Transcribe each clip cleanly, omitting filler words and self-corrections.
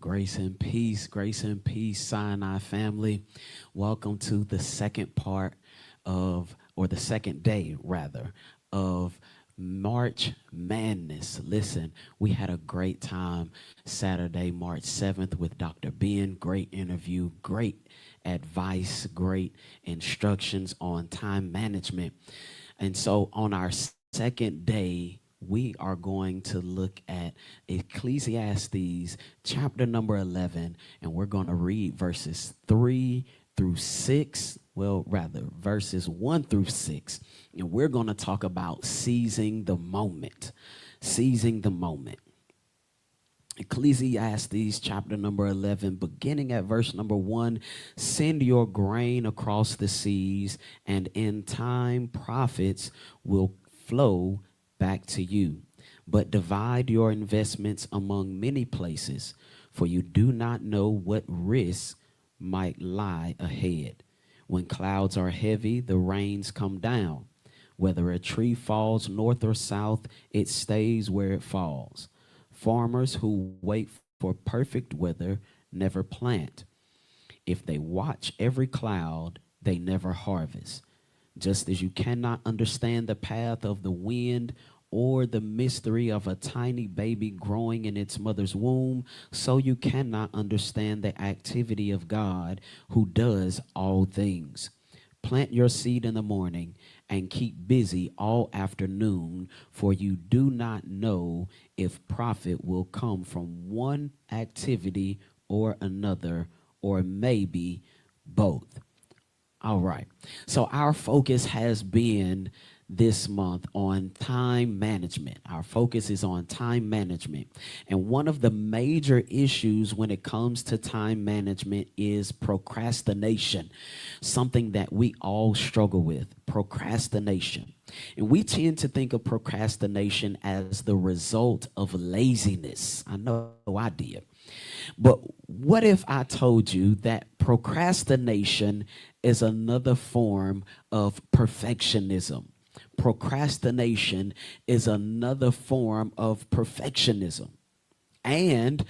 Grace and peace, Sinai family. Welcome to the second part or the second day rather, of March Madness. Listen, we had a great time Saturday, March 7th with Dr. Ben. Great interview, great advice, great instructions on time management. And so on our second day, we are going to look at Ecclesiastes chapter number 11, and we're going to read verses 3 through 6. Well, rather, verses 1 through 6. And we're going to talk about seizing the moment. Seizing the moment. Ecclesiastes chapter number 11, beginning at verse number 1, send your grain across the seas, and in time profits will flow back to you. But divide your investments among many places, for you do not know what risks might lie ahead. When clouds are heavy, the rains come down. Whether a tree falls north or south, it stays where it falls. Farmers who wait for perfect weather never plant. If they watch every cloud, they never harvest. Just as you cannot understand the path of the wind or the mystery of a tiny baby growing in its mother's womb, so you cannot understand the activity of God who does all things. Plant your seed in the morning and keep busy all afternoon, for you do not know if profit will come from one activity or another, or maybe both. All right. So our focus has been this month on time management. Our focus is on time management. And one of the major issues when it comes to time management is procrastination, something that we all struggle with, procrastination. And we tend to think of procrastination as the result of laziness. I know I did. But what if I told you that procrastination is another form of perfectionism? Procrastination is another form of perfectionism. And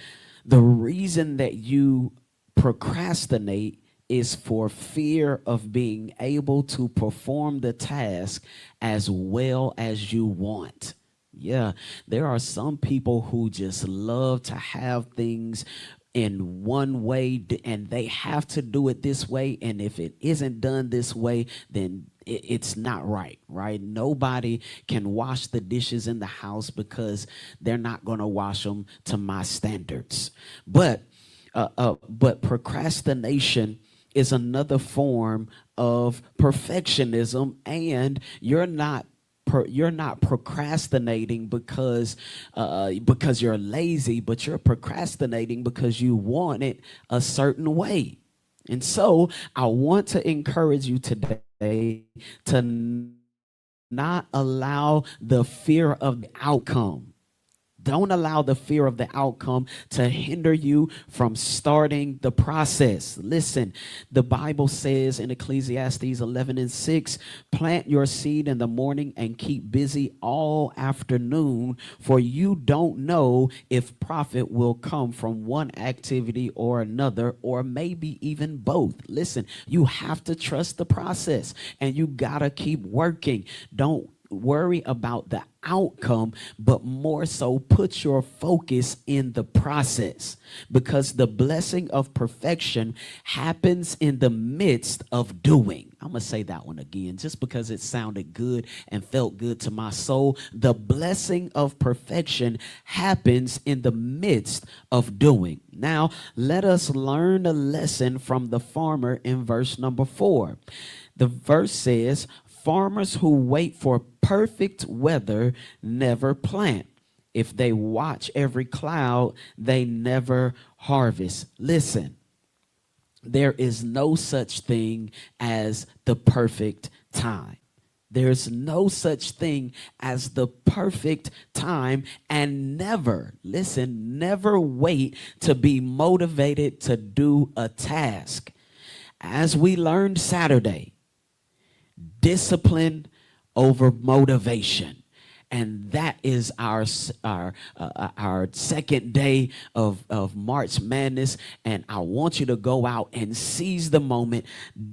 the reason that you procrastinate is for fear of being able to perform the task as well as you want. Yeah, there are some people who just love to have things in one way, and they have to do it this way. And if it isn't done this way, then it's not right, right? Nobody can wash the dishes in the house because they're not going to wash them to my standards. But procrastination is another form of perfectionism, and you're not procrastinating because you're lazy, but you're procrastinating because you want it a certain way. And so I want to encourage you today to not allow the fear of the outcome. Don't allow the fear of the outcome to hinder you from starting the process. Listen, the Bible says in Ecclesiastes 11 and 6, plant your seed in the morning and keep busy all afternoon, for you don't know if profit will come from one activity or another, or maybe even both. Listen, you have to trust the process, and you gotta keep working. Don't worry about the outcome, but more so put your focus in the process, because the blessing of perfection happens in the midst of doing. I'm gonna say that one again just because it sounded good and felt good to my soul. The blessing of perfection happens in the midst of doing. Now let us learn a lesson from the farmer in verse number 4. The verse says, farmers who wait for perfect weather never plant. If they watch every cloud, they never harvest. Listen, there is no such thing as the perfect time. There's no such thing as the perfect time, and never, listen, never wait to be motivated to do a task. As we learned Saturday, discipline over motivation. And that is our second day of March Madness. And I want you to go out and seize the moment.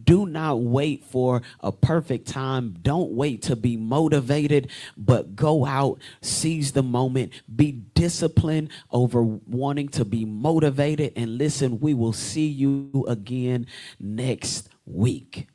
Do not wait for a perfect time. Don't wait to be motivated, but go out, seize the moment, be disciplined over wanting to be motivated. And listen, we will see you again next week.